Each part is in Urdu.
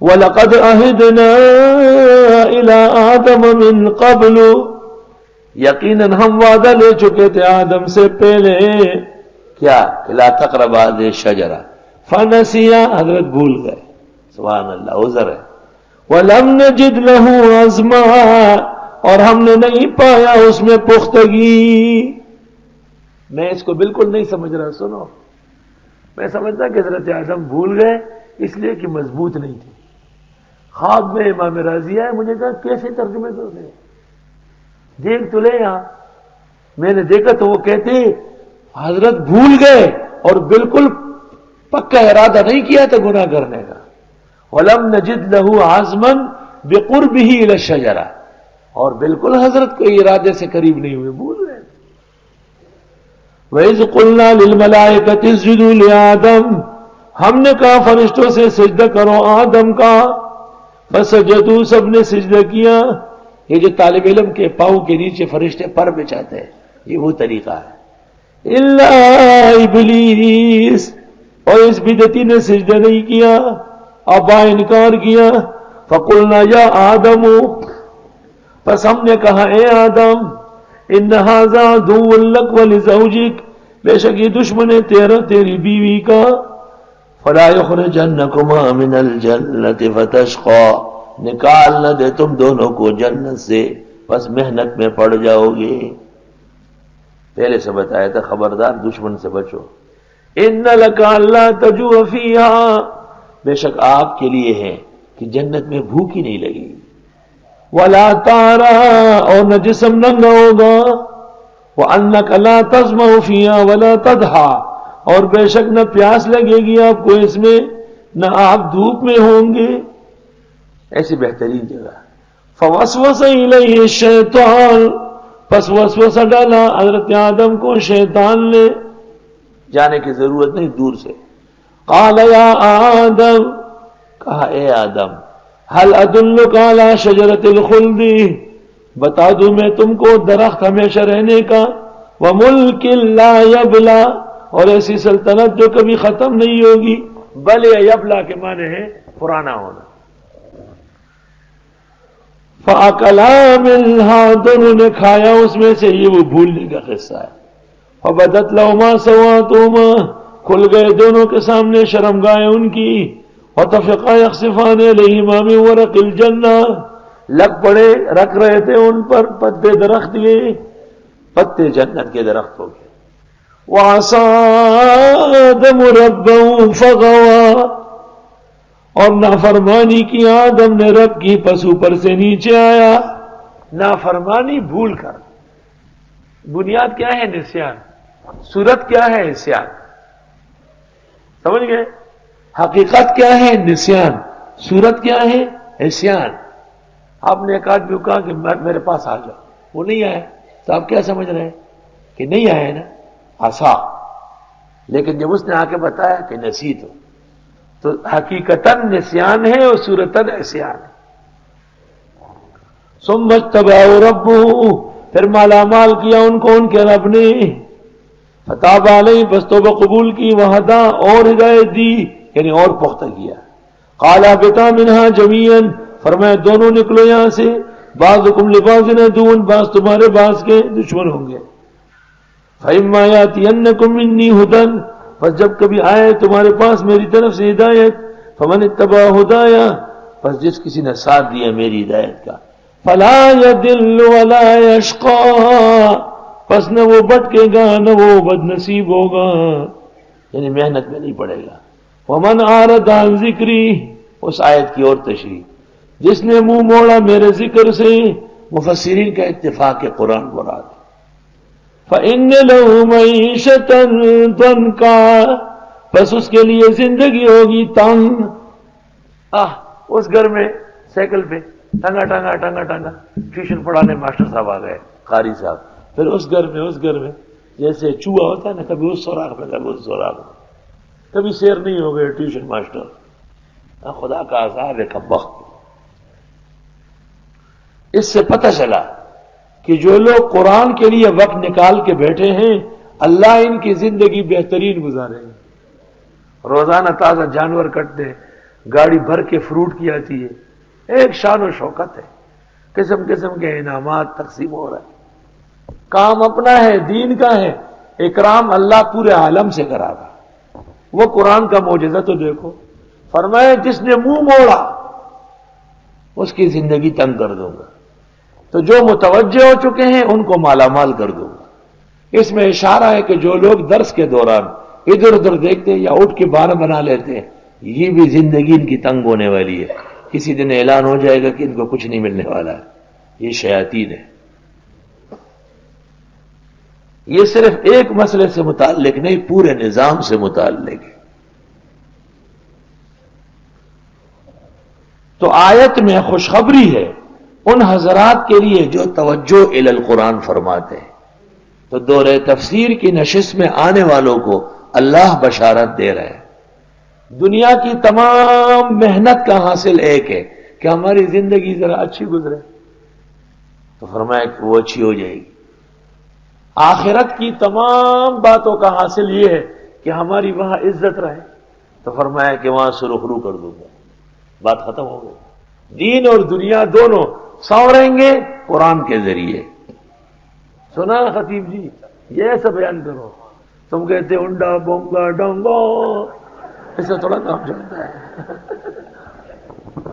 وَلَقَدْ عَهِدْنَا إِلَىٰ آدَمَ مِن قَبْلُ، یقیناً ہم وعدہ لے چکے تھے آدم سے پہلے، کیا کہ لا تقربا هذه الشجرہ، فنسیا، حضرت بھول گئے، سبحان اللہ، عذر ہے۔ وَلَمْ نَجِدْ لَهُ عَزْمًا، اور ہم نے نہیں پایا اس میں پختگی۔ میں اس کو بالکل نہیں سمجھ رہا، سنو، میں سمجھتا کہ حضرت آدم بھول گئے اس لیے کہ مضبوط نہیں تھی۔ خواب میں امام راضی آئے، مجھے کہا کیسے ترجمے کرتے ہیں، دیکھ تو لے یہاں۔ میں نے دیکھا تو وہ کہتے حضرت بھول گئے اور بالکل پکا ارادہ نہیں کیا تھا گناہ کرنے کا۔ وَلَمْ نَجِدْ لَهُ عَزْمًا بِقُرْبِهِ إِلَى الشَّجَرَةِ، اور بالکل حضرت کو ارادے سے قریب نہیں ہوئے، بھول گئے۔ وَإِذْ قُلْنَا لِلْمَلَائِكَةِ اسْجُدُوا لِآدَمَ، ہم نے کہا فرشتوں سے سجدہ کرو آدم کا، فسجدوا، سب نے سجدہ کیا۔ یہ جو طالب علم کے پاؤں کے نیچے فرشتے پر بچاتے ہیں، یہ وہ طریقہ ہے۔ الا ابلیس، اور اس بدعتی نے سجدہ نہیں کیا، ابا، انکار کیا۔ فقلنا یا آدم، پس ہم نے کہا اے آدم، ان ھذا عدو لک ولزوجک، بے شک یہ دشمن ہے تیرا تیری بیوی کا، فلا یخرجنکما من الجنۃ فتشقى، نکال نہ دے تم دونوں کو جنت سے، بس محنت میں پڑ جاؤ گے۔ پہلے سے بتایا تھا خبردار دشمن سے بچو۔ ان لک الا تجوع فیھا، بے شک آپ کے لیے ہے کہ جنت میں بھوک ہی نہیں لگے گی، ولا تعرى، اور نہ جسم ننگا ہوگا، وانک لا تظمأ فیھا ولا تضحى، اور بے شک نہ پیاس لگے گی آپ کو اس میں، نہ آپ دھوپ میں ہوں گے، ایسی بہترین جگہ۔ فوسوس الیہ الشیطان، پس وسوسہ ڈالا حضرت آدم کو شیطان نے، جانے کی ضرورت نہیں، دور سے۔ قال یا آدم، کہا اے آدم، هل ادلک علی شجرۃ الخلد، بتا دوں میں تم کو درخت ہمیشہ رہنے کا، وملک لا یبلا، اور ایسی سلطنت جو کبھی ختم نہیں ہوگی۔ بل یا یبلا کے معنی ہے پرانا ہونا۔ فَأَكَلَا مِنْهَا، دونوں نے کھایا اس میں سے، یہ وہ بھولنے کا قصہ ہے۔ فَبَدَتْ لَهُمَا سَوْآتُهُمَا، کھل گئے دونوں کے سامنے شرمگاہیں ان کی، وَطَفِقَا يَخْصِفَانِ عَلَيْهِمَا مِنْ وَرَقِ الْجَنَّةِ، لگ پڑے رکھ رہے تھے ان پر پتے درخت کے، پتے جنت کے درختوں کے۔ وَعَصَىٰ آدَمُ رَبَّهُ فَغَوَىٰ، اور نافرمانی کی آدم نے رب کی، پس اوپر سے نیچے آیا۔ نافرمانی بھول کر، بنیاد کیا ہے؟ نسیان۔ صورت کیا ہے؟ عصیان۔ سمجھ گئے؟ حقیقت کیا ہے؟ نسیان۔ صورت کیا ہے؟ عصیان۔ آپ نے ایک آدمی کو کہا کہ میرے پاس آ جاؤ، وہ نہیں آیا، تو آپ کیا سمجھ رہے ہیں کہ نہیں آیا نا، عصا۔ لیکن جب اس نے آ کے بتایا کہ نسیت ہو، تو حقیقتاً نسیان ہے اور صورتاً عصیان ہے۔ ثم اجتباه ربه، پھر مالا مال کیا ان کو ان کے رب نے، فتاب علیہ، بس توبہ قبول کی، وہدا، اور ہدایت دی، یعنی اور پختہ کیا۔ قال اهبطا منها جميعا، فرمایا دونوں نکلو یہاں سے، بعضکم لبعض عدو، بعض تمہارے بعض کے دشمن ہوں گے۔ فإما يأتينكم مني هدى، پس جب کبھی آئے تمہارے پاس میری طرف سے ہدایت، فمن اتبع ہدایا، پس جس کسی نے ساتھ دیا میری ہدایت کا، فلا يضل ولا يشقى، پس نہ وہ بھٹکے گا نہ وہ بد نصیب ہوگا، یعنی محنت میں نہیں پڑے گا۔ ومن اعرض عن ذکری، اس آیت کی اور تشریح، جس نے منہ موڑا میرے ذکر سے، مفسرین کا اتفاق ہے قرآن مراد۔ فإن له معیشة ضنکا، بس اس کے لیے زندگی ہوگی تنگ۔ اس گھر میں سائیکل پہ ٹنگا ٹنگا ٹنگا ٹنگا ٹیوشن پڑھانے ماسٹر صاحب آ گئے، قاری صاحب، پھر اس گھر میں جیسے چوہا ہوتا ہے نا، کبھی اس سوراخ میں کبھی اس سوراخ میں، کبھی سیر نہیں ہو گئے ٹیوشن ماسٹر۔ خدا کا عذاب ہے کمبخت۔ اس سے پتہ چلا کہ جو لوگ قرآن کے لیے وقت نکال کے بیٹھے ہیں، اللہ ان کی زندگی بہترین گزارے گا۔ روزانہ تازہ جانور کٹتے، گاڑی بھر کے فروٹ کی آتی ہے، ایک شان و شوکت ہے، قسم قسم کے انعامات تقسیم ہو رہا ہے، کام اپنا ہے، دین کا ہے، اکرام اللہ پورے عالم سے کرا رہا۔ وہ قرآن کا معجزہ تو دیکھو، فرمایا جس نے منہ موڑا اس کی زندگی تنگ کر دوں گا، تو جو متوجہ ہو چکے ہیں ان کو مالا مال کر دوں گا۔ اس میں اشارہ ہے کہ جو لوگ درس کے دوران ادھر ادھر دیکھتے ہیں یا اٹھ کے بہانہ بنا لیتے ہیں، یہ بھی زندگی ان کی تنگ ہونے والی ہے، کسی دن اعلان ہو جائے گا کہ ان کو کچھ نہیں ملنے والا ہے، یہ شیاطین ہے۔ یہ صرف ایک مسئلے سے متعلق نہیں، پورے نظام سے متعلق ہے۔ تو آیت میں خوشخبری ہے ان حضرات کے لیے جو توجہ الی القرآن فرماتے ہیں۔ تو دورہ تفسیر کی نشست میں آنے والوں کو اللہ بشارت دے رہے ہیں، دنیا کی تمام محنت کا حاصل ایک ہے کہ ہماری زندگی ذرا اچھی گزرے، تو فرمایا کہ وہ اچھی ہو جائے گی۔ آخرت کی تمام باتوں کا حاصل یہ ہے کہ ہماری وہاں عزت رہے، تو فرمایا کہ وہاں سرخرو کر دوں گا، بات ختم ہو گئی۔ دین اور دنیا دونوں سنوریں گے قرآن کے ذریعے۔ سنا خطیب جی، یہ ایسا بیان کرو، تم کہتے انڈا بونگا ڈونگو، اس سے تھوڑا کام چلتا ہے،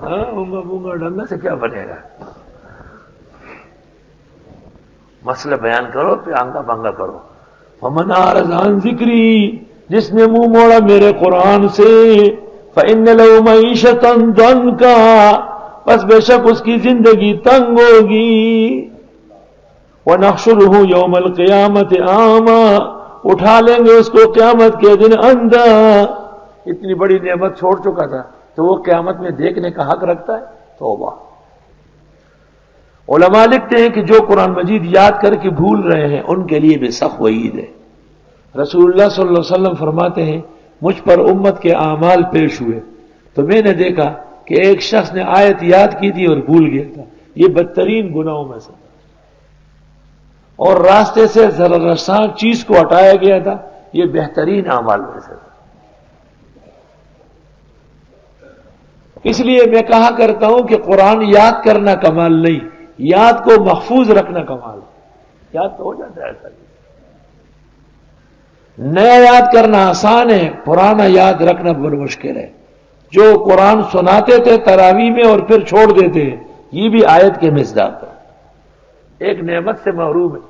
ہاں اونگا بونگا ڈنگا سے کیا بنے گا؟ مسئلہ بیان کرو پھر آنگا بانگا کرو۔ فمن اعرض عن ذکری، جس نے منہ موڑا میرے قرآن سے، فإن له معیشة ضنکا، بس بے شک اس کی زندگی تنگ ہوگی۔ وَنَحْشُرُهُ يَوْمَ الْقِيَامَةِ أَعْمَىٰ، اٹھا لیں گے اس کو قیامت کے دن اندھا۔ اتنی بڑی نعمت چھوڑ چکا تھا تو وہ قیامت میں دیکھنے کا حق رکھتا ہے؟ توبہ۔ علماء لکھتے ہیں کہ جو قرآن مجید یاد کر کے بھول رہے ہیں ان کے لیے بھی سخت وعید ہے۔ رسول اللہ صلی اللہ علیہ وسلم فرماتے ہیں مجھ پر امت کے اعمال پیش ہوئے تو میں نے دیکھا کہ ایک شخص نے آیت یاد کی تھی اور بھول گیا تھا، یہ بدترین گناہوں میں سے تھا، اور راستے سے ذرا رساں چیز کو ہٹایا گیا تھا، یہ بہترین اعمال میں سے تھا۔ اس لیے میں کہا کرتا ہوں کہ قرآن یاد کرنا کمال نہیں، یاد کو محفوظ رکھنا کمال ہے۔ یاد تو ہو جاتا ہے ایسا، نیا یاد کرنا آسان ہے، پرانا یاد رکھنا بڑا مشکل ہے۔ جو قرآن سناتے تھے تراویح میں اور پھر چھوڑ دیتے ہیں، یہ بھی آیت کے مصداق ہے، ایک نعمت سے محروم ہے۔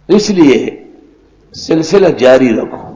اس لیے سلسلہ جاری رکھو۔